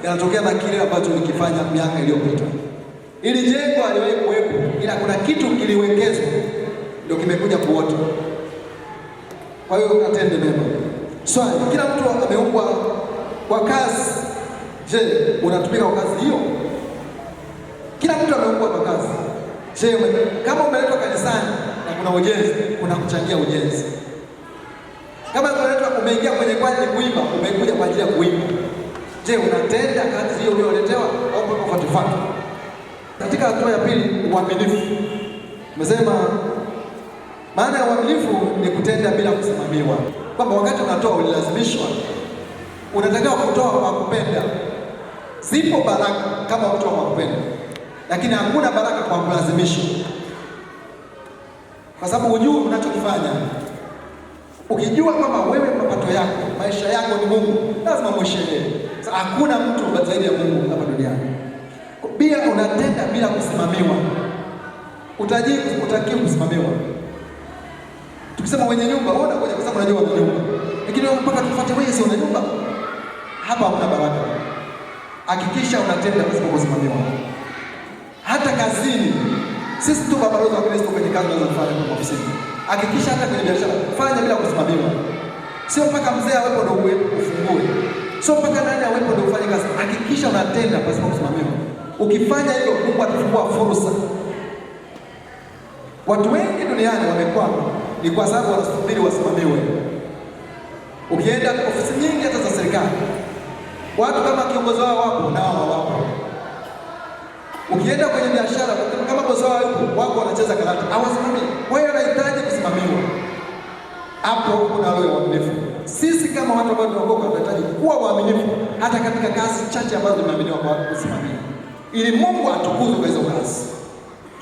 yanatokea na kile ambacho ulikifanya miaka iliyopita. Ili jengo aliwahi kuwepo, ila kuna kitu kiliwekezwa ndio kimekuja kuota. Kwa hiyo unatende mema. Swali, kila mtu ameumbwa kwa kazi. Je, unatumika kwa kazi hiyo? Kila mtu ameumbwa kwa kazi. Je, kama umeletwa kanisani na kuna ujenzi, kuna kuchangia ujenzi. Kama umeingia kwenye kwaya kuimba, umekuja kwa ajili ya kuimba. Je, unatenda kazi hiyo uliyoletewa au uko kufuata? Katika hatua ya pili, uaminifu. Tumesema maana ya uaminifu ni kutenda bila kusimamiwa. Kwamba wakati unatoa ulilazimishwa, unatakiwa kutoa kwa kupenda. Zipo baraka kama kutoa kwa kupenda, lakini hakuna baraka kwa kulazimishwa. Kwa sababu hujui unachokifanya. Ukijua kwamba wewe mapato yako, maisha yako ni Mungu, lazima mheshimu. Sasa hakuna mtu zaidi ya Mungu hapa duniani. Pia unatenda bila kusimamiwa. Utakiwa kusimamiwa. Tukisema wenye nyumba, ona kwa sababu unajua wenye nyumba. Lakini mpaka tufuate wewe si una nyumba. Hapa hakuna baraka. Hakikisha unatenda bila kusimamiwa. Hata kazini, sisi tu mabalozi wa Kristo kwenye kazi tunazofanya kwa ofisini. Hakikisha hata kwenye biashara, fanya bila kusimamiwa. Sio mpaka mzee awepo ndio ufungue. Sio mpaka nani awepo ndio ufanye kazi. Hakikisha unatenda bila kusimamiwa. Ukifanya hivyo, Mungu atafungua fursa. Watu wengi duniani wamekwama ni kwa sababu wanasubiri wasimamiwe. Ukienda ofisi nyingi hata za serikali, watu kama kiongozi wao wapo na wao wapo. Ukienda kwenye biashara kama bosi wao wako wanacheza karata, hawasimami. Wewe unahitaji kusimamiwa. Hapo kuna roho ya uaminifu. Sisi kama watu ambao tunaokoka tunahitaji kuwa waaminifu hata katika kazi chache ambazo tumeaminiwa kwa kusimamia, ili Mungu atukuzwe kwa hizo kazi.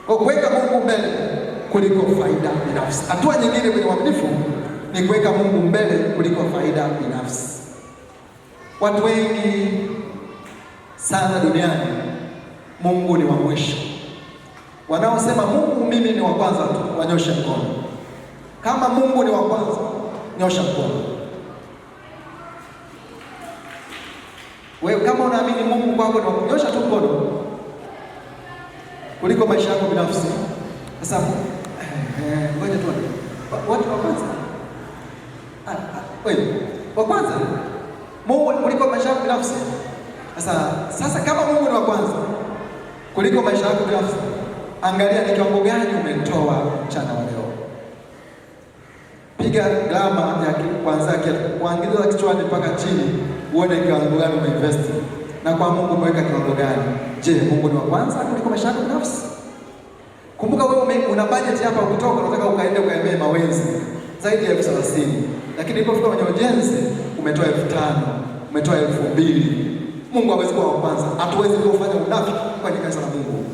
Kwa kuweka Mungu mbele kuliko faida binafsi. Hatua nyingine kwenye uaminifu ni kuweka Mungu mbele kuliko faida binafsi. Watu wengi sana duniani Mungu ni wa mwisho. Wanaosema Mungu mimi ni wa kwanza tu, wanyoshe mkono. Kama Mungu ni wa kwanza, nyosha mkono. Wewe kama unaamini Mungu kwako ni wa kwanza, nyosha tu mkono. Kuliko maisha yako binafsi. Sasa ngoja tu. Watu wa kwanza. Wewe wa kwanza. Mungu kuliko maisha yako binafsi. Sasa kama Mungu ni wa kwanza kuliko maisha yako binafsi, angalia ni kiwango gani umetoa mchana wa leo. Piga gharama ya kuangalia kichwani mpaka chini, uone kiwango gani umeinvest. Na kwa Mungu umeweka kiwango gani? Je, Mungu ni wa kwanza kuliko maisha yako binafsi? Kumbuka wewe una budget hapa, ukitoka unataka ukaende ukaemee Mawenzi zaidi ya 30,000. Lakini ulipofika kwenye ujenzi umetoa 5,000, umetoa 2,000. Mungu hawezi kuwa wa kwanza. Hatuwezi kufanya unafiki kwenye kanisa la Mungu.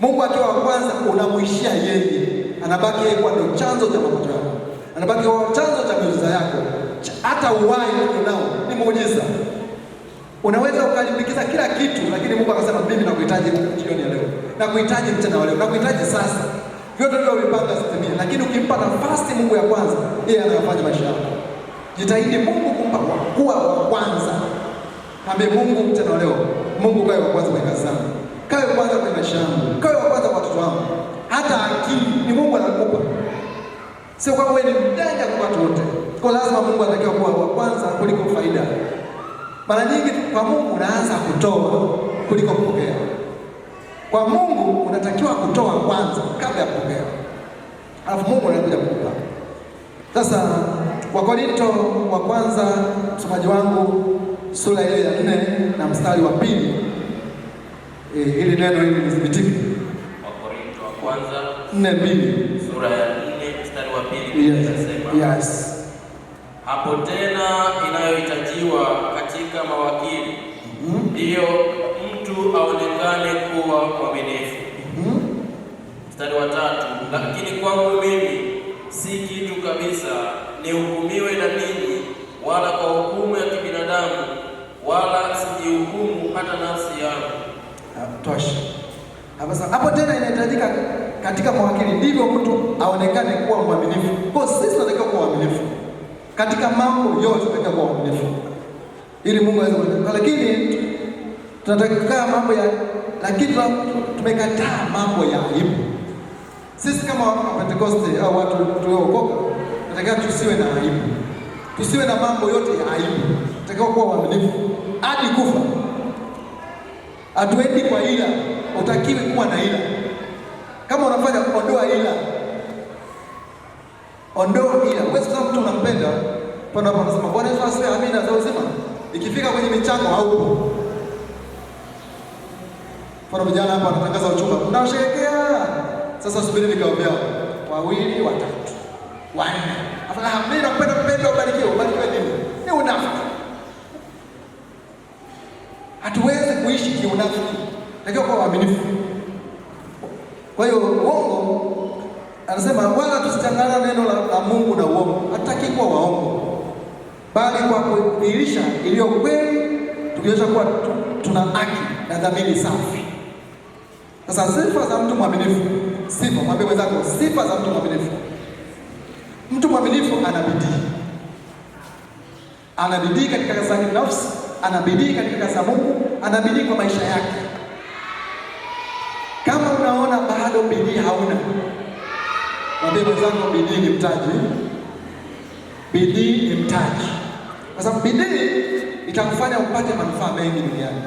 Mungu akiwa wa kwanza unamuishia yeye. Anabaki yeye kwa ndio chanzo cha mapato yako. Anabaki kwa chanzo cha miujiza yako. Hata uhai unao ni muujiza. Unaweza ukalimbikiza kila kitu, lakini Mungu akasema mimi nakuhitaji jioni ya leo. Nakuhitaji mchana wa leo. Nakuhitaji sasa. Vyote ndio vipanga sitimie. Lakini ukimpa nafasi Mungu ya kwanza, yeye anafanya maisha yako. Jitahidi Mungu kumpa kuwa wa kwanza. Mwambie Mungu mchana wa leo, Mungu kawe wa kwanza kwenye kazi zangu. Kawe wa kwanza kwenye maisha yangu. Kawe wa kwanza kwa watoto wangu. Hata akili ni Mungu anakupa. Sio kwamba wewe ni mjanja kwa watu wote. Kwa lazima Mungu anatakiwa kuwa wa kwanza kuliko faida. Mara nyingi kwa Mungu unaanza kutoa kuliko kupokea. Kwa Mungu unatakiwa kutoa kwanza kabla ya kupokea. Alafu Mungu anakuja kukupa. Sasa Wakorintho wa kwanza, msomaji wangu, sura ile ya 4 na mstari wa 2. Ili neno hili lithibitike. Wakorintho wa kwanza 4:2. Sura ya 4 mstari wa 2 inasema. Yes. Hapo tena inayohitajiwa katika mawakili ndiyo mtu aonekane kuwa mwaminifu. Mstari wa 3, lakini kwangu mimi si kitu kabisa nihukumiwe na ninyi, wala kwa hukumu ya kibinadamu, wala sijihukumu hata nafsi yangu. Tosha. Hapo tena inahitajika katika mawakili ndivyo mtu aonekane kuwa mwaminifu. Kwa sisi tunatakiwa kuwa mwaminifu katika mambo yote, tunatakiwa kuwa mwaminifu ili Mungu aweze kutubariki. Lakini tunataka mambo ya, lakini tumekataa mambo ya aibu. Sisi kama Pentecoste au watu tuliookoka, tunataka tusiwe na aibu, tusiwe na mambo yote ya aibu. Tunataka kuwa waaminifu hadi kufa. Hatuendi kwa ila, utakiwi kuwa na ila. Kama unafanya ondoa ila, ondoa ila. Wewe sasa mtu unampenda, pana hapo unasema Bwana Yesu asifiwe, amina za uzima. Ikifika kwenye michango haupo. Kwa vijana hapa wanatangaza uchumba, tunasherehekea. Sasa subiri vikao vyao, 2, 3, 4. Afadhali mimi napenda kupenda ubarikiwe, ubarikiwe nini? Ni unafiki. Hatuwezi kuishi kiunafiki. Takiwa kuwa waaminifu. Kwa hiyo uongo, anasema wala tusichanganya neno la Mungu na uongo. Hataki kuwa waongo, bali kwa kudhihirisha iliyo kweli, tukionyesha kuwa tuna haki na dhamiri safi. Sasa sifa za mtu mwaminifu, sifa, mwambie mwenzako sifa za mtu mwaminifu. Mtu mwaminifu ana bidii. Ana bidii katika kazi yake binafsi, ana bidii katika kazi ya Mungu, ana bidii kwa maisha yake. Kama unaona bado bidii hauna, mwambie mwenzako bidii ni mtaji. Bidii ni mtaji. Kwa sababu bidii itakufanya upate manufaa mengi duniani.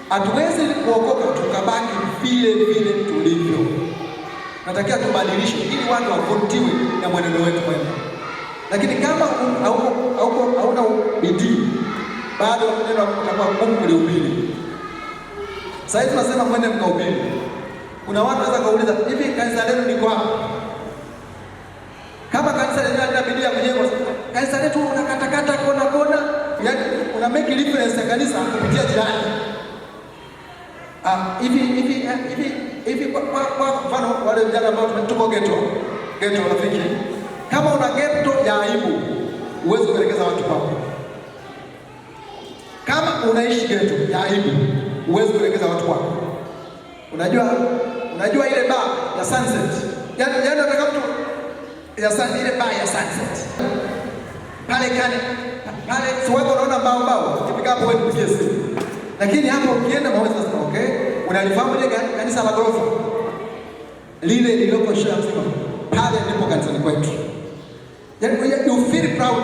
Hatuwezi kuokoka tukabaki vile vile tulivyo. Natakia tubadilishe ili watu wavutiwe na mwenendo wetu mwema. Lakini kama hauna bidii, bado neno utakuwa gumu kulihubiri. Sasa hivi tunasema mwende mkahubiri. Kuna watu wanaweza kauliza, hivi kanisa lenu liko wapi? Kama kanisa lenyewe lina bidii ya kujengwa, kanisa letu unakatakata kona, yaani una make reference ya kanisa kupitia jirani. Hivi kwa mfano wale vijana ambao tuko ghetto rafiki. Kama una ghetto ya aibu, uweze kuelekeza watu kwako. Kama unaishi ghetto ya aibu, uweze kuelekeza watu kwako. Unajua ile bar ya Sunset. Yaani nataka mtu ile bar ya Sunset. Pale sio unaona mbao. Ukifika hapo wewe upigie simu. Lakini hapo ukienda maweza sasa okay, unalifahamu ile kanisa la ghorofa lile lililoko Shamba, pale ndipo kanisa kwetu. Yaani you feel proud.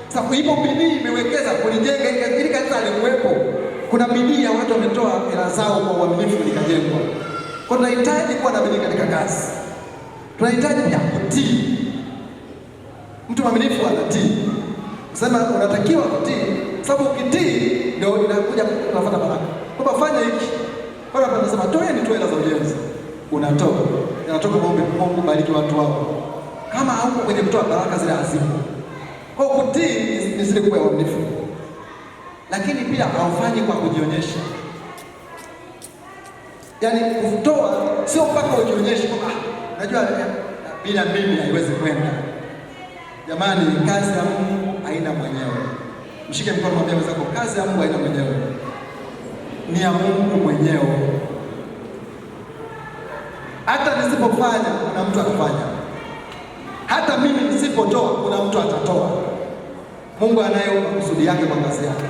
Sasa hiyo bidii imewekeza kulijenga ili kanisa likuwepo. Kuna bidii ya watu wametoa hela zao kwa uaminifu likajengwa. Kwa tunahitaji kuwa na bidii katika kazi. Tunahitaji pia kutii. Mtu mwaminifu anatii. Sema unatakiwa kutii, sababu ukitii ndio inakuja kufuata baraka. Kwa fanya hiki. Kwa sababu tunasema toeni hela za ujenzi. Unatoa. Inatoka Mungu bariki watu wao. Kama hauko kwenye kutoa baraka zile hazipo. Kwa kutii ni zile kwa uaminifu. Lakini pia haufanyi kwa kujionyesha. Yaani kutoa sio mpaka ujionyeshe kwamba unajua bila mimi haiwezi kwenda. Jamani, kazi ya Mungu haina mwenyewe. Mshike mkono mwambie mwenzako kazi ya Mungu haina mwenyewe. Ni ya Mungu mwenyewe. Hata nisipofanya kuna mtu atafanya. Hata mimi nisipotoa kuna mtu atatoa. Mungu anayo kusudi yake kwa kazi yake.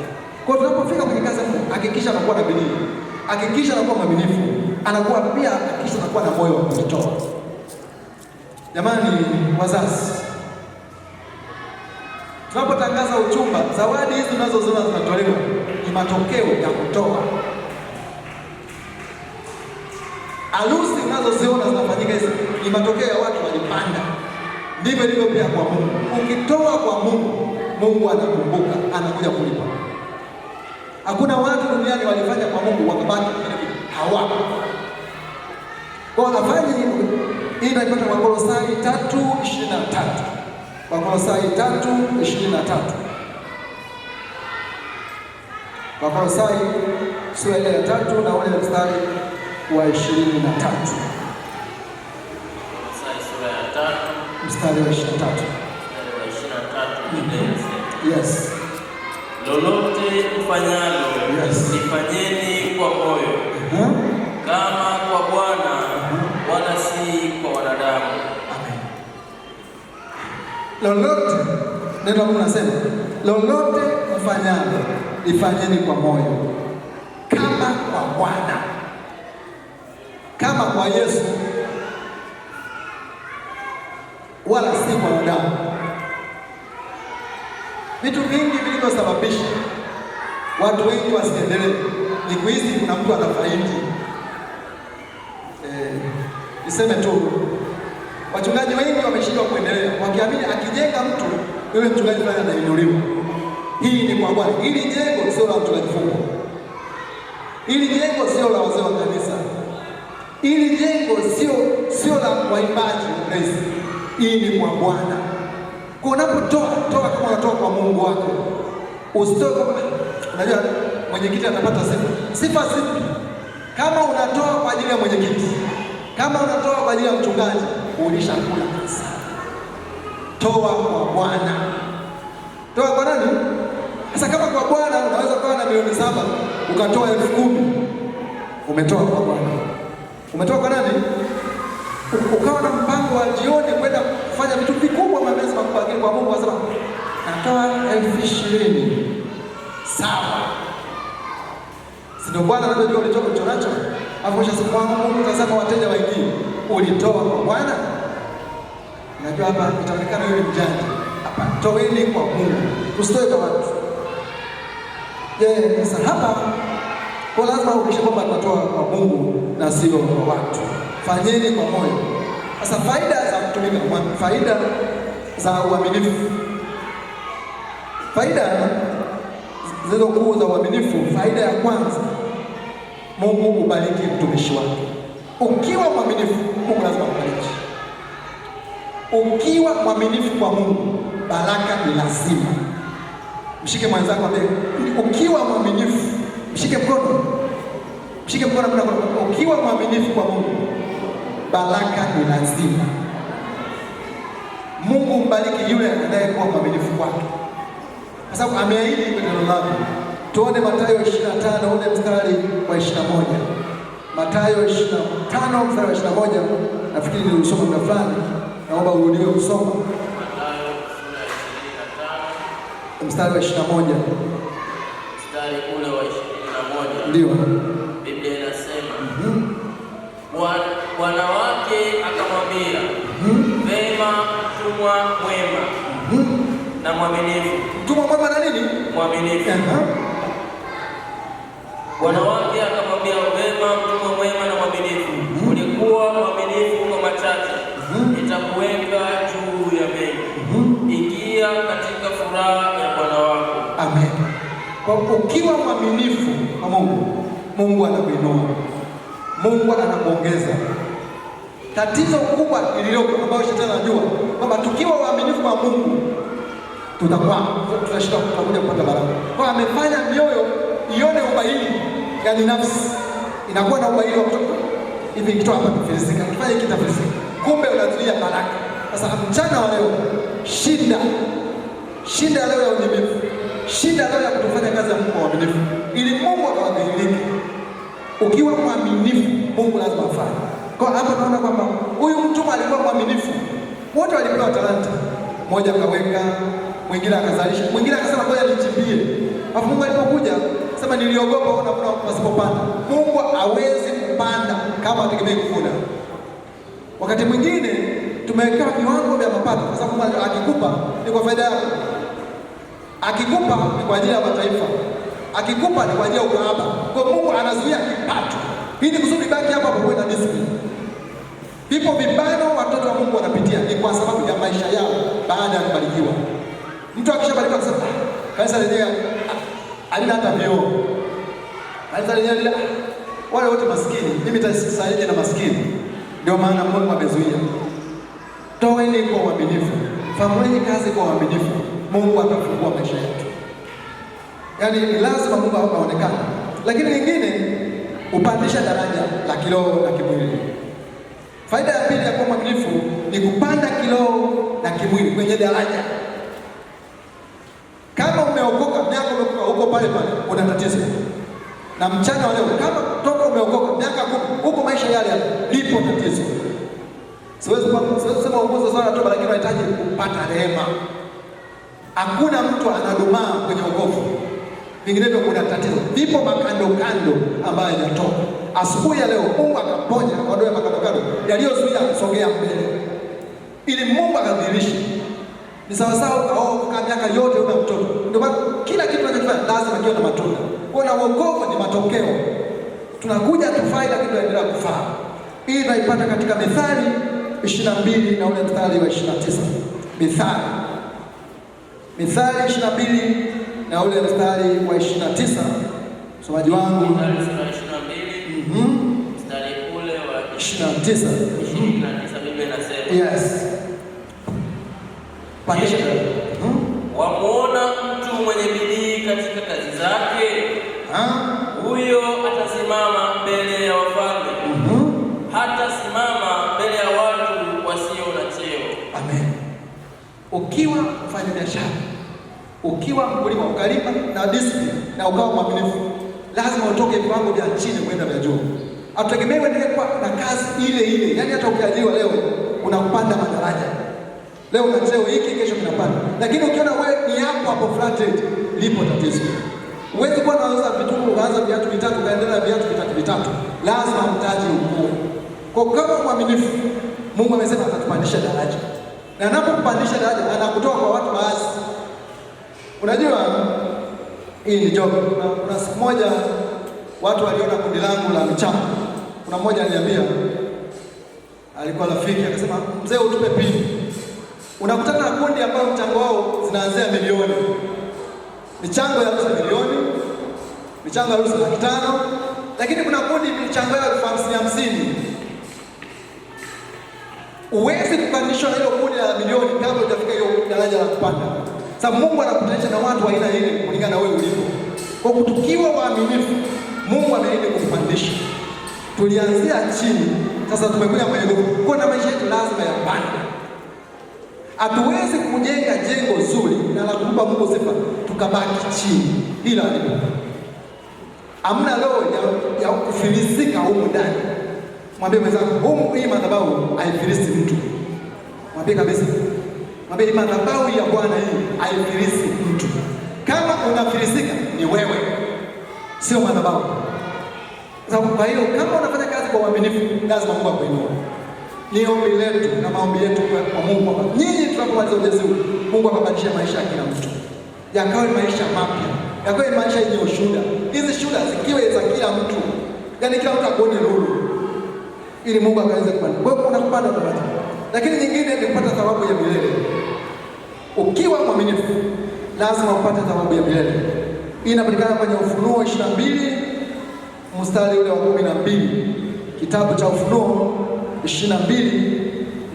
Kwa tunapofika kwenye kazi ya Mungu, hakikisha anakuwa na bidii. Hakikisha anakuwa mwaminifu. Anakuwa pia hakikisha anakuwa na moyo wa kutoa. Jamani wazazi, tunapotangaza uchumba, zawadi hizi tunazoziona zinatolewa ni matokeo ya kutoa. Harusi unazoziona zinafanyika hizi ni matokeo ya watu walipanda. Ndivyo ilivyo pia kwa Mungu. Ukitoa kwa Mungu, Mungu anakumbuka, anakuja kulipa. Hakuna watu duniani walifanya kwa Mungu wakabaki hawapo. Kwa afanye hii inaitwa Wakolosai 3:23. Wakolosai 3:23. Wakolosai sura ya 3 na ule mstari wa 23. Wakolosai sura ya 3 mstari wa 23. Yes. Lolote mfanyalo, lifanyeni kwa moyo, kama kwa Bwana, wala si kwa wanadamu. Amen. Lolote, neno Mungu nasema, lolote mfanyalo, lifanyeni kwa moyo, kama kwa Bwana, kama kwa Yesu, wala si kwa wanadamu. Vitu vingi vilivyosababisha watu wengi wasiendelee ni kuhisi kuna mtu anafaidi. Niseme tu, wachungaji wengi wameshindwa kuendelea wakiamini akijenga mtu yule mchungaji fulani anainuliwa. Hii ni kwa Bwana. Hili jengo sio la mchungaji Fungo, hili jengo sio la wazee wa kanisa, hili jengo sio la waimbaji praise. Hii ni kwa Bwana. Kwa unapotoa, toa kama unatoa kwa Mungu wako. Usitoe kama unajua mwenyekiti atapata sifa zipi. Kama unatoa kwa ajili ya mwenyekiti, kama unatoa kwa ajili ya mchungaji, ulishakula kabisa. Toa kwa Bwana. Toa kwa nani? Sasa kama kwa Bwana unaweza kuwa na milioni 7 ukatoa 10,000. Umetoa kwa Bwana. Umetoa kwa nani? Ukawa na mpango wa jioni kwenda kufanya vitu vikubwa mamezi makubwa, lakini kwa Mungu anasema natoa 20,000. Sawa. Sio Bwana anajua ulichokuwa nacho. Hapo shasimu wangu Mungu tazama wateja wengine. Ulitoa kwa Bwana? Najua hapa itaonekana yule mjanja. Hapa toeni kwa Mungu. Usitoe kwa watu. Sasa hapa kwa lazima uhakikishe kwamba tunatoa kwa Mungu na sio kwa watu. Fanyeni kwa moyo. Sasa faida za kutumika kwa faida za uaminifu. Faida zilizokuwa za uaminifu, faida ya kwanza, Mungu ubariki mtumishi wake. Ukiwa mwaminifu, Mungu lazima akubariki. Ukiwa mwaminifu kwa Mungu, baraka ni lazima. Mshike mwenzako mbele. Ukiwa mwaminifu, mshike mkono. Mshike mkono kuna. Ukiwa mwaminifu kwa Mungu, baraka ni lazima. Mungu mbariki yule anayekuwa mwaminifu kwake. Kwa sababu ameahidi kwenye neno lake. Tuone Mathayo 25 ule mstari wa 21. Mathayo 25 mstari wa 21. Nafikiri nilisoma muda fulani. Naomba urudie kusoma. Mathayo sura ya 25 mstari wa 21. Mstari ule wa 21. Ndio. Biblia inasema, Bwana wake akamwambia, vema mtumwa mwema na mwaminifu. Mtumwa mwema na nini? Mwaminifu. Bwana wake akamwambia, vema mtumwa mwema na mwaminifu. Ulikuwa mwaminifu kwa machache, nitakuweka juu ya mengi. Ingia katika furaha ya Bwana wako. Amen. Kwa ukiwa mwaminifu kwa Mungu, Mungu anakuinua. Mungu anakuongeza. Tatizo kubwa lililoko ambayo shetani anajua kwamba tukiwa waaminifu kwa Mungu tutashinda kutakuja kupata baraka. Kwa amefanya mioyo ione ubaili, yani nafsi inakuwa na ubaili wa kutoka hivi kitu hapa kifilisika, kifanye hiki kifilisika. Kumbe unazuia baraka. Sasa mchana wa leo shinda leo ya uaminifu. Shinda leo ya kutofanya kazi ya Mungu kwa uaminifu ili Mungu akawadhihirike. Ukiwa mwaminifu, Mungu lazima afanye. Kwa hapa tunaona kwamba huyu mtu alikuwa mwaminifu. Wote walipewa talanta. Mmoja akaweka, mwingine akazalisha, mwingine akasema ngoja nichimbie. Alafu Mungu alipokuja, sema niliogopa ona pasipopanda. Mungu hawezi kupanda kama ategemee kuvuna. Wakati mwingine tumeweka viwango vya mapato kwa sababu Mungu akikupa ni kwa faida yako. Akikupa ni kwa ajili ya mataifa. Akikupa ni kwa ajili ya ukahaba. Kwa Mungu anazuia kipato. Hii ni kusudi baki hapa kwa kuwa na discipline. Vipo vibano watoto wa Mungu wanapitia ni kwa sababu ya maisha yao baada ya kubarikiwa. Mtu akishabarikiwa kusema kanisa lenyewe halina hata vioo. Kanisa lenyewe wale wote maskini, mimi nitasaidie na maskini. Ndio maana Mungu amezuia. Toeni kwa uaminifu. Fanyeni kazi kwa uaminifu. Mungu atafungua maisha yetu. Yaani lazima Mungu aonekane. Lakini lingine upandisha daraja la kiroho na kimwili. Faida ya pili ya kuwa mwaminifu ni kupanda kiroho na kimwili kwenye daraja. Kama umeokoka, miaka umeokoka huko pale pale, una tatizo. Na mchana wa leo kama toka umeokoka miaka 10 huko maisha yale lipo tatizo. Siwezi kusema uongozi sana tu, lakini unahitaji kupata rehema. Hakuna mtu anadumaa kwenye wokovu. vinginevyo kuna tatizo. Vipo makando kando ambayo yanatoka. Asubuhi ya leo Mungu akaponya akaondoa makando kando yaliyozuia kusogea mbele, ili Mungu akadhihirishe. Ni sawa sawa kwa miaka yote una mtoto. Ndio maana kila kitu tunachofanya lazima kiwe na matunda. Kwa na wokovu ni matokeo. Tunakuja tufai lakini tunaendelea kufaa. Hii tunaipata katika Mithali 22 na ule mstari wa 29. Mithali 22 na ule mstari wa 29. Msomaji wangu mstari wa 22. Mstari ule wa 29. 29 Biblia inasema. Yes. Pandisha. Wamuona mtu mwenye bidii katika kazi zake, huyo atasimama mbele ya wafalme, hata simama mbele ya watu wasio na cheo. Amen. Ukiwa mfanya biashara, ukiwa mkulima, ukalima na discipline na ukawa mwaminifu, lazima utoke viwango vya chini kwenda vya juu. Hatutegemei uendelee kuwa na kazi ile ile. Yaani hata ukiajiriwa leo unapanda madaraja. Leo una cheo hiki, kesho kinapanda. Lakini ukiona wewe ni hapo flathead, lipo tatizo. Uwezi kuwa unauza vitu, unaanza viatu vitatu, ukaendelea viatu vitatu. Lazima mtaji ukue. Kwa kama mwaminifu, Mungu amesema atakupandisha daraja. Na anapokupandisha daraja, anakutoa kwa watu baadhi. Unajua hii ni job. Kuna siku moja watu waliona kundi langu la mchana. Kuna mmoja aliniambia, alikuwa rafiki, akasema, "Mzee, utupe pini." Unakutana na kundi ambao mchango wao zinaanzia milioni. Michango ya harusi milioni, michango ya harusi 500,000, lakini kuna kundi michango yao 50,000. Uwezi kupandishwa na hilo kundi la milioni kabla hujafika hiyo daraja la kupanda. Sababu Mungu anakutanisha na watu wa aina ile kulingana na wewe ulipo. Kwa kutukiwa waaminifu, Mungu ameenda kukupandisha. Tulianzia chini, sasa tumekuja kwenye nguvu. Kwa na maisha yetu lazima yapande. Hatuwezi kujenga jengo zuri na la kumpa Mungu sifa tukabaki chini. Hila lipo. Hamna roho ya kufilisika huko ndani. Mwambie mwenzako, hii madhabahu haifilisi mtu. Mwambie kabisa. Mwambie madhabahu ya Bwana hii haifilisi mtu. Kama unafilisika ni wewe, sio madhabahu. Kwa hiyo kama unafanya kazi kwa uaminifu, lazima Mungu akuinue. Ni ombi letu na maombi yetu kwa Mungu kwamba nyinyi tunapomaliza ujenzi huu, Mungu akabadilisha maisha ya kila mtu. Yakawe maisha mapya, yakawe maisha yenye ushuhuda. Hizi shuhuda zikiwe za kila mtu. Yaani kila mtu akuone nuru. Ili Mungu akaweze kupanda. Kwa hiyo unakupanda daraja. Lakini nyingine ni kupata thawabu ya milele. Ukiwa mwaminifu, lazima upate thawabu ya milele. Hii inapatikana kwenye Ufunuo 22 mstari ule wa 12. Kitabu cha Ufunuo 22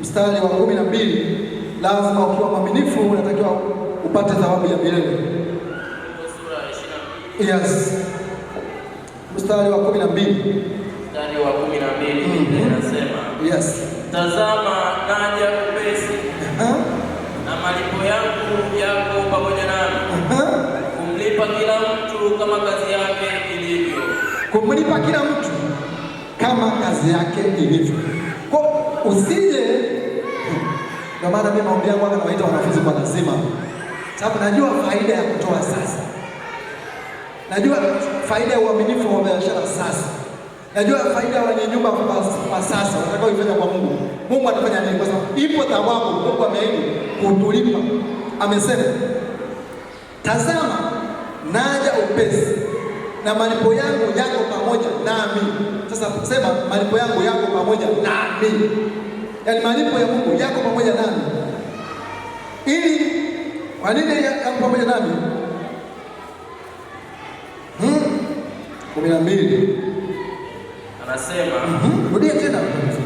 mstari wa 12. Lazima ukiwa mwaminifu unatakiwa upate thawabu ya milele. Sura 22. Yes. Mstari wa 12. Mstari wa 12 inasema, yes. Tazama naja upesi. Na malipo yangu yako pamoja nami. Kumlipa kila mtu kama kazi yake ilivyo. Kumlipa kila mtu kama kazi yake ilivyo. Kwa usije, ndio maana mimi maombi yangu nawaita wanafunzi kwa lazima. Sababu najua faida ya kutoa sasa. Najua faida ya uaminifu wa biashara sasa. Najua faida ya wenye nyumba kwa sasa watakaoifanya kwa Mungu. Mungu atafanya nini? Kwa sababu ipo thawabu Mungu ameahidi kutulipa. Amesema, tazama naja upesi na malipo yangu yako pamoja nami. Sasa sema malipo yangu yako pamoja nami. Yaani malipo ya Mungu yako pamoja nami. Ili kwa nini yako pamoja nami? 12. Anasema, rudia tena.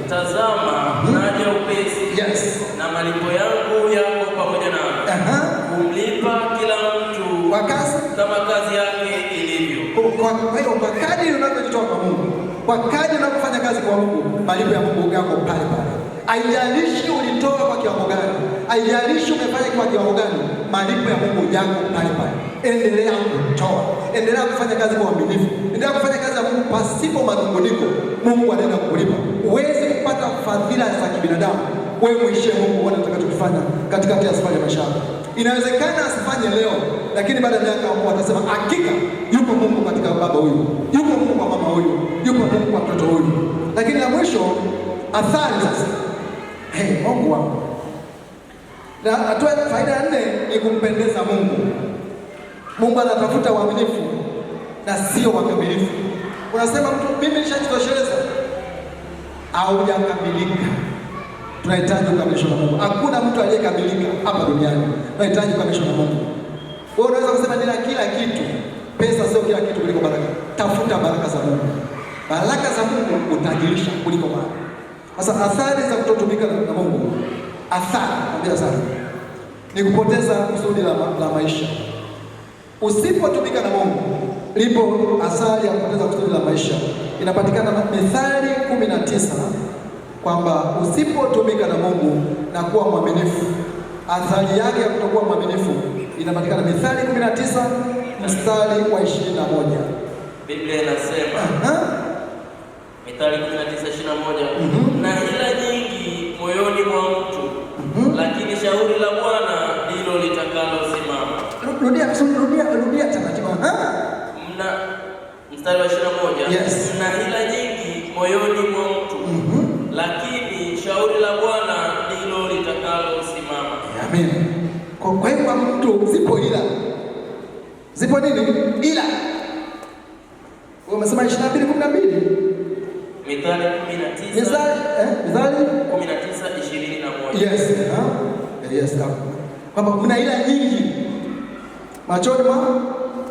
Tazama naja upesi. Yes. Na malipo yangu yako pamoja nami. Kumlipa kila mtu kwa kazi kama kazi yake ilivyo. Kwa hiyo kwa kadri unavyojitoa kwa Mungu, kwa kadri unapofanya kazi kwa Mungu, malipo ya Mungu yako pale pale. Haijalishi ulitoa kwa kiwango gani, haijalishi umefanya kwa kiwango gani, malipo ya Mungu yako pale pale. Endelea kutoa, endelea kufanya kazi kwa uaminifu, endelea kufanya kazi ya Mungu pasipo manunguniko. Mungu anaenda kukulipa. Huwezi kupata fadhila za kibinadamu wewe muishie Mungu. Wanataka tukifanya katikati ya safari ya maisha. Inawezekana asifanye leo, lakini baada ya miaka watasema hakika yupo Mungu katika baba huyu, yupo Mungu kwa mama huyu, yupo Mungu kwa mtoto huyu. Lakini la mwisho, athari sasa. Mungu wangu. Na hatua faida ya 4 ni kumpendeza Mungu. Mungu anatafuta uaminifu na sio wakamilifu. Unasema mtu mimi nishajitosheleza, au hujakamilika. Tunahitaji ukamilishwa na Mungu. Hakuna mtu aliyekamilika hapa duniani. Tunahitaji ukamilishwa na Mungu. Wewe unaweza kusema nina kila kitu. Pesa sio kila kitu kuliko baraka. Tafuta baraka za Mungu. Baraka za Mungu utajirisha kuliko mali. Sasa athari za kutotumika na Mungu, athari sana ni kupoteza kusudi la maisha. Usipotumika na Mungu, lipo athari ya kupoteza kusudi la maisha. Inapatikana Mithali 19 kwamba usipotumika na Mungu na kuwa mwaminifu, athari yake ya kutokuwa mwaminifu inapatikana Mithali 19 mstari wa 21. Biblia inasema Mithali 19:21, na hila nyingi moyoni mwa mtu, lakini shauri la Bwana ndilo litakalosimama. Rudia taratibu. Mstari wa 21. Yes. Na hila nyingi moyoni mwa mtu, lakini shauri la Bwana ndilo litakalosimama. Amen. Kwa hiyo mtu zipo ila. Zipo nini? Ila. Umesema 22:12. Mithali 19. Mithali 19:21. Yes. Yes. Kwamba kuna ila nyingi machoni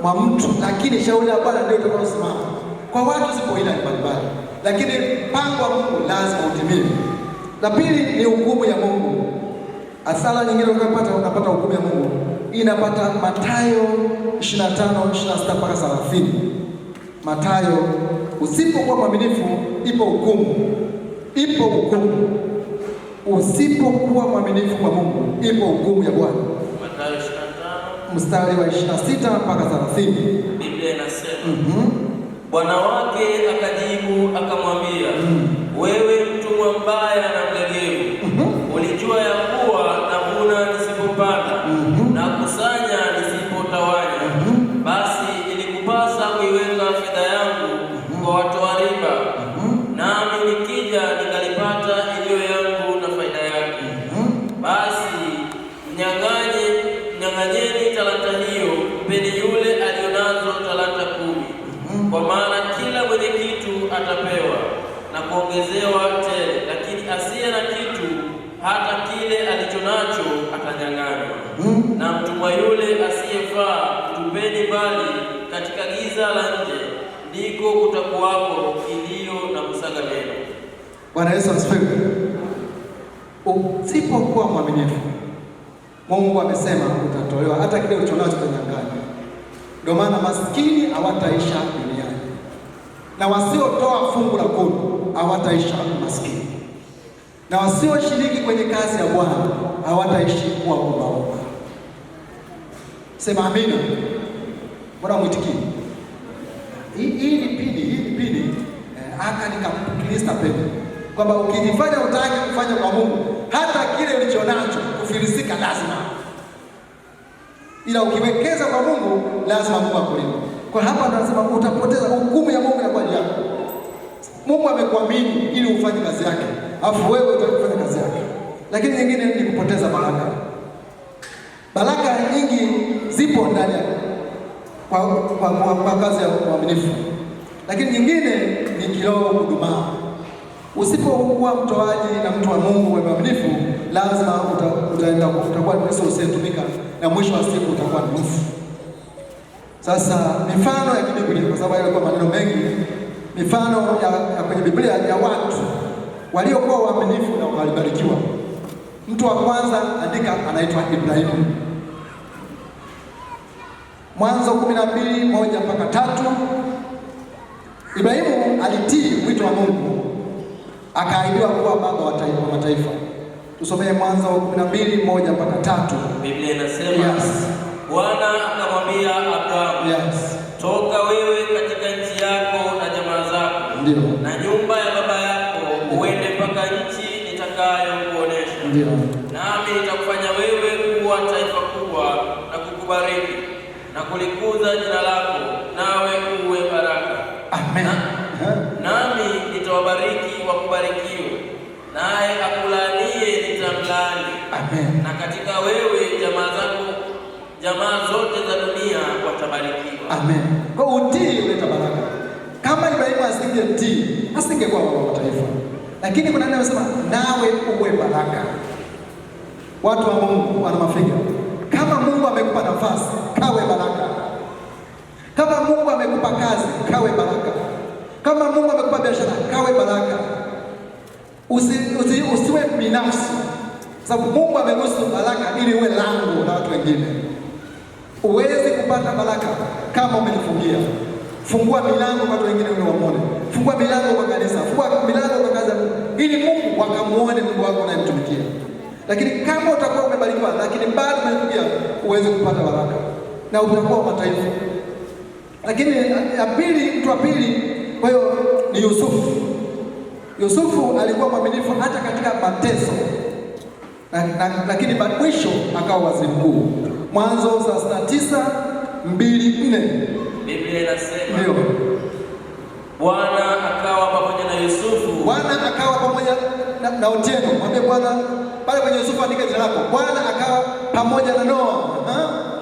mwa mtu, lakini shauri la Bwana ndio litakalosimama. Kwa watu zipo ila mbalimbali, lakini mpango wa Mungu lazima utimie. La pili ni hukumu ya Mungu. Asala nyingine unapata hukumu ya Mungu. Inapata Mathayo 25:26 mpaka 30. Mathayo, usipokuwa mwaminifu ipo hukumu. Ipo hukumu. Usipokuwa mwaminifu kwa Mungu ipo hukumu ya Bwana. Mathayo 25 mstari wa 26 mpaka 30. Biblia inasema, bwana wake akajibu akamwambia, wewe mtumwa mbaya na mlegevu, ulijua ya kuwa navuna nisipopanda na kusanya nisipotawanya. Basi ilikupasa kuiweka fedha yangu kwa watoa riba, nami nikija nikalipata iliyo yangu na faida yake. Basi mnyang'anyeni talanta hiyo, mpeni yule alionazo talanta 10. Kwa maana kila mwenye kitu atapewa na kuongezewa tele, lakini asiye na kitu, hata kile alichonacho atanyang'anywa. Na mtumwa yule asiyefaa tupeni mbali katika giza la nje, ndiko kutakuwako kilio na kusaga meno. Bwana Yesu asifiwe. Usipokuwa mwaminifu, Mungu amesema utatolewa, hata kile ulichonacho utanyang'anywa. Ndio maana maskini hawataisha duniani, na wasiotoa fungu la 10 hawataisha maskini, na wasioshiriki kwenye kazi ya Bwana hawataishi kuwa ombaomba. Sema amina. Bwana mwitikie. Hii ni pili aka nikamkilista pepe kwamba ukijifanya utaki kufanya kwa Mungu, hata kile ulichonacho kufilisika lazima, ila ukiwekeza kwa Mungu lazima Mungu akulinde. Kwa hapa tunasema utapoteza hukumu ya Mungu kwa ajili yako. Mungu amekuamini ili ufanye kazi yake, afu wewe utafanya kazi yake. Lakini nyingine ni kupoteza baraka. Baraka nyingi zipo ndani kwa kazi ya uaminifu, lakini nyingine ni kiroho kudumaa. Usipokuwa mtoaji na mtu wa Mungu mwaminifu, lazima utakuwa ni usiyetumika, na mwisho wa siku utakuwa ni nusu. Sasa mifano ya Biblia, kwa sababu yalikuwa maneno mengi, mifano ya kwenye Biblia ya watu waliokuwa waaminifu na walibarikiwa. Mtu wa kwanza andika anaitwa Ibrahimu. Mwanzo 12:1 mpaka 3. Ibrahimu alitii wito wa Mungu, akaahidiwa kuwa baba wa mataifa. Tusomee Mwanzo 12:1 mpaka 3. Biblia inasema, Bwana akamwambia Abrahamu, toka wewe katika nchi yako na jamaa zako, na nyumba ya baba yako, uende mpaka nchi nitakayokuonesha. Nami nitakufanya wewe kuwa taifa kubwa, kulikuza jina lako, nawe uwe baraka. Amen. Nami nitawabariki wakubarikiwe, naye akulaanie nitamlaani. Amen. Na katika wewe jamaa zote za dunia watabarikiwa. Amen. Kwa utii uleta baraka. Kama Ibrahimu asingetii, asingekuwa baba wa mataifa. Lakini kuna neno nasema nawe uwe baraka. Watu wa Mungu wana mafiga. Kama Mungu amekupa nafasi, kawe baraka. Kama Mungu amekupa kazi, kawe baraka. Kama Mungu amekupa biashara, kawe baraka. Usiwe binafsi. Sababu Mungu ameruhusu baraka ili uwe lango la watu wengine. Uwezi kupata baraka kama umejifungia. Fungua milango kwa watu wengine wamuone. Fungua milango kwa kanisa. Fungua milango kwa kazi ili Mungu wakamuone Mungu wako unayemtumikia. Lakini kama utakuwa umebarikiwa lakini bado umejifungia, uweze kupata baraka na utakuwa wa mataifa. Lakini ya pili, mtu wa pili kwa hiyo ni Yusufu. Yusufu alikuwa mwaminifu hata katika mateso. Lakini mwisho akawa waziri mkuu. Mwanzo 39:2-4. Biblia inasema ndio, Bwana akawa pamoja na Yusufu. Bwana akawa pamoja na Otieno. Mwambie Bwana pale kwenye Yusufu andike jina lako. Bwana akawa pamoja na Noa.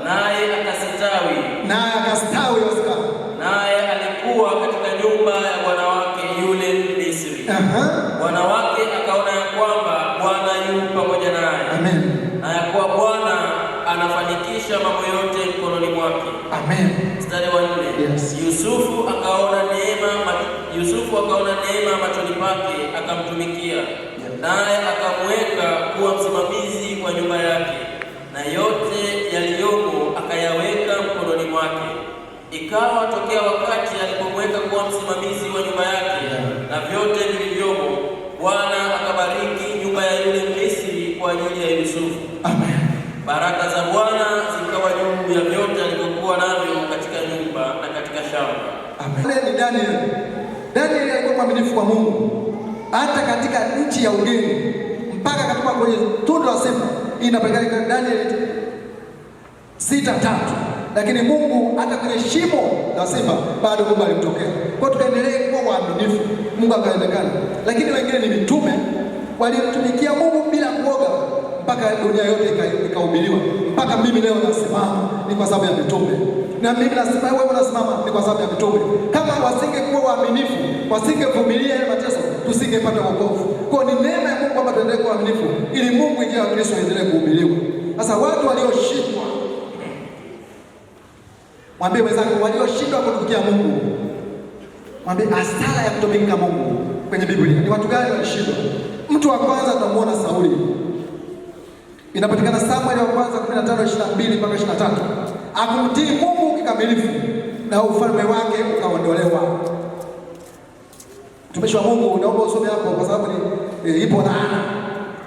Naye akastawi. Naye akastawi Oscar. Naye alikuwa katika nyumba ya bwana wake yule Misri. Bwana wake akaona ya kwamba Bwana yu pamoja naye. Amen. Na ya kuwa Bwana anafanikisha mambo yote mkononi mwake. Amen. Mstari wa 4. Yes. Yusufu akaona neema machoni pake, akamtumikia. Naye akamweka kuwa msimamizi wa nyumba yake, na yote yaliyomo akayaweka mkononi mwake. Ikawa tokea wakati alipomweka kuwa msimamizi wa nyumba yake na vyote vilivyomo, Bwana akabariki nyumba ya yule Misri kwa ajili ya Yusufu. Amen. Baraka za Bwana zikawa juu ya vyote alivyokuwa navyo katika nyumba na katika shamba. Amen. Ni Daniel. Daniel alikuwa mwaminifu kwa Mungu hata katika nchi ya ugeni, mpaka katika kwenye tundu la simba inapatikana Daniel 6:3. Lakini Mungu hata kwenye shimo la simba bado Mungu alimtokea. Kwa tukaendelee kuwa waaminifu, Mungu akaonekana. Lakini wengine ni mitume walimtumikia Mungu bila kuoga mpaka dunia yote ikahubiriwa. Mpaka mimi leo nasimama ni kwa sababu ya mitume. Na mimi nasema wewe unasimama ni kwa sababu ya mitume. Kama wasingekuwa waaminifu, wasingevumilia ile mateso, tusingepata wokovu. Kwa ni neema ya Mungu kwamba tuendelee kuwa waaminifu ili Mungu injili ya Kristo iendelee kuhubiriwa. Sasa watu walioshindwa, mwambie wenzako walioshindwa kutumikia Mungu, mwambie hasara ya kutumikia Mungu kwenye Biblia ni watu gani walishindwa? Mtu wa kwanza tunamuona Sauli. Inapatikana Samueli wa kwanza 15:22-23. Akumtii Mungu kikamilifu na ufalme wake ukaondolewa. Mtumishi wa Mungu, naomba usome hapo kwa sababu ipo laana.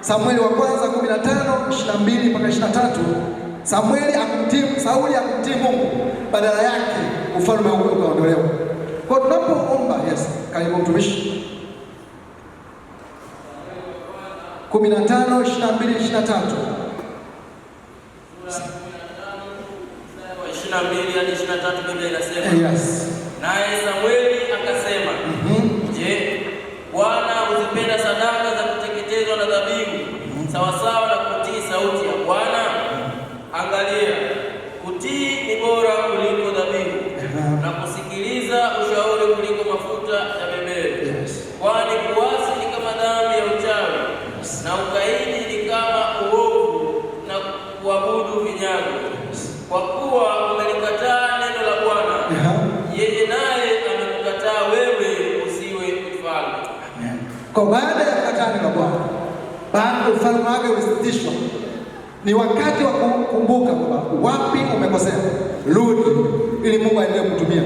Samueli wa kwanza 15:22-23. Sauli akumtii Mungu, badala yake ufalme wake ukaondolewa. Kwa tunapoomba, yes, karibu mtumishi. 15:22-23. 22-23 Biblia inasema. Yes. Naye Samueli akasema, Je, Bwana huzipenda sadaka za kuteketezwa na dhabihu sawasawa na kutii sauti ya Bwana? Angalia, kutii ni bora kuliko dhabihu na kusikiliza ushauri kuliko mafuta ya beberu. Kwani kuasi ni kama dhambi ya uchawi, na ukaidi ni kama uovu na kuabudu vinyago. Kwa kuwa umelikataa neno la Bwana, yeye naye amekukataa wewe usiwe mfalme. Amen. Kwa baada ya kukataa neno la Bwana, baada ufalme wake umesitishwa, ni wakati wa kukumbuka kwamba wapi umekosea, rudi ili Mungu aendelee kutumia.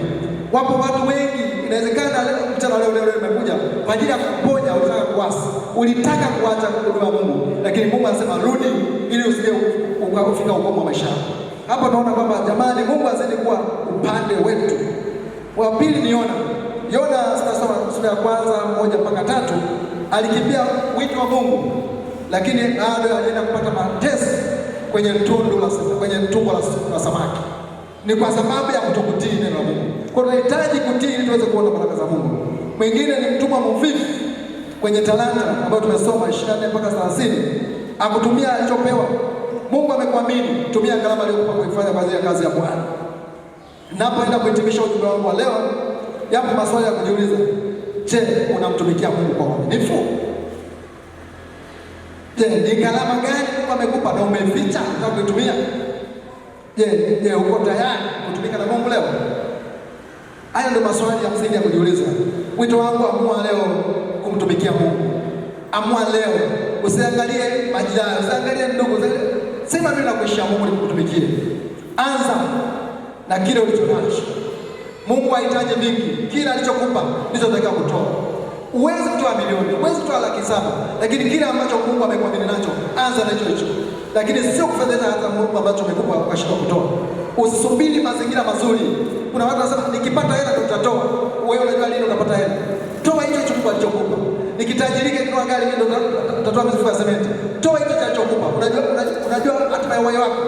Wapo watu wengi, inawezekana mchana leo imekuja kwa ajili ya kuponya, ulitaka kuasi, ulitaka kuacha huduma Mungu, lakini Mungu anasema rudi ili usije ukafika ukomo wa maisha yako. Hapa tunaona kwamba jamani, Mungu azidi kuwa upande wetu. Wa pili ni Yona. Tunasoma sura ya kwanza 1-3, alikimbia wito wa Mungu, lakini bado alienda kupata mateso kwenye tumbo la samaki. ni kwa sababu ya kutokutii neno la Mungu. Kwa hiyo tunahitaji kutii ili tuweze kuona baraka za Mungu. Mwingine ni mtumwa mvivu kwenye talanta ambayo tumesoma 24 mpaka 30, akutumia alichopewa. Mungu amekuamini, tumia gharama aliyokupa kuifanya baadhi ya kazi ya Bwana. Ninapoenda kuhitimisha ujumbe wangu wa leo, yapo maswali ya kujiuliza. Je, unamtumikia Mungu kwa uaminifu? Je, ni gharama gani Mungu amekupa na umeficha unataka kuitumia? Je, uko tayari kutumika na Mungu leo? Haya ndio maswali ya msingi ya kujiuliza. Wito wangu, amua leo kumtumikia Mungu. Amua leo, usiangalie majirani, usiangalie ndugu, sema mimi nakuishia Mungu nikutumikie. Anza na kile ulicho nacho. Mungu hahitaji vingi, kile alichokupa ndicho unataka kutoa. Uwezi kutoa milioni, uwezi kutoa 700,000, lakini kile ambacho Mungu amekuamini nacho, anza na hicho. Lakini sio kufedhesha hata Mungu ambacho amekupa ukashindwa kutoa. Usisubiri mazingira mazuri. Kuna watu wanasema nikipata hela ndio nitatoa. Wewe unajua lini utapata hela? Toa hicho Mungu alichokupa. Nikitajirike kwa gari mimi ndio nitatoa mizigo ya sementi. Toa hicho alichokupa. Unajua hata wewe wako.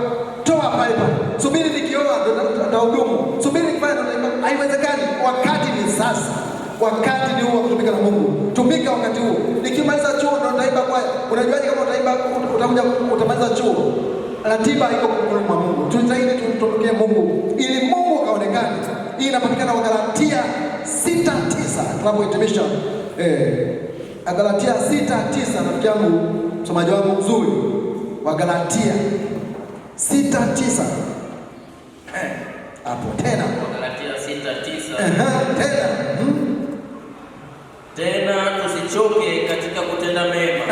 Toa pale pale. Subiri nikioa ndio nitahudumu. Subiri nikifanya ndio haiwezekani. Wakati ni sasa. Wakati ni huo kutumika na Mungu. Tumika wakati huo. Nikimaliza chuo ndio nitaimba kwaya. Unajuaje kama utaimba utakuja utamaliza chuo? Ratiba iko mkononi mwa Mungu. Tujitahidi tumtumikie Mungu ili Mungu aonekane. Hii inapatikana kwa Galatia 6:9. Tunapohitimisha Galatia 6:9, rafiki yangu msomaji wangu mzuri wa Galatia 6:9. Hapo tena Galatia 6:9. Tena tusichoke katika kutenda mema.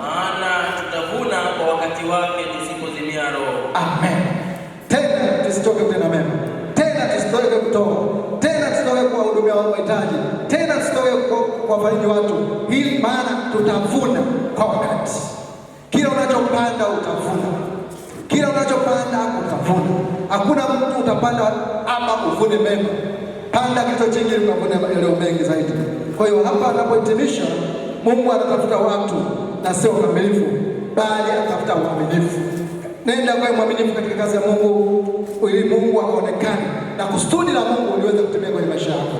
Maana tutavuna kwa wakati wake tusipozimia roho. Amen. Tena tusichoke kutenda mema. Tena tusitoke kutoa. Tena tusitoke kuwahudumia wahitaji. Tena tusitoke kuwafariji watu. Hili maana tutavuna kwa wakati. Kila unachopanda utavuna. Kila unachopanda utavuna. Hakuna mtu utapanda ama uvune mema. Panda kitu chingi ukavune yaliyo mengi zaidi. Kwa hiyo hapa anapohitimisha, Mungu anatafuta watu na sio kamilifu, bali anatafuta uaminifu. Nenda kwa mwaminifu katika kazi ya Mungu ili Mungu aonekane na kusudi la Mungu liweze kutimia kwenye maisha yako.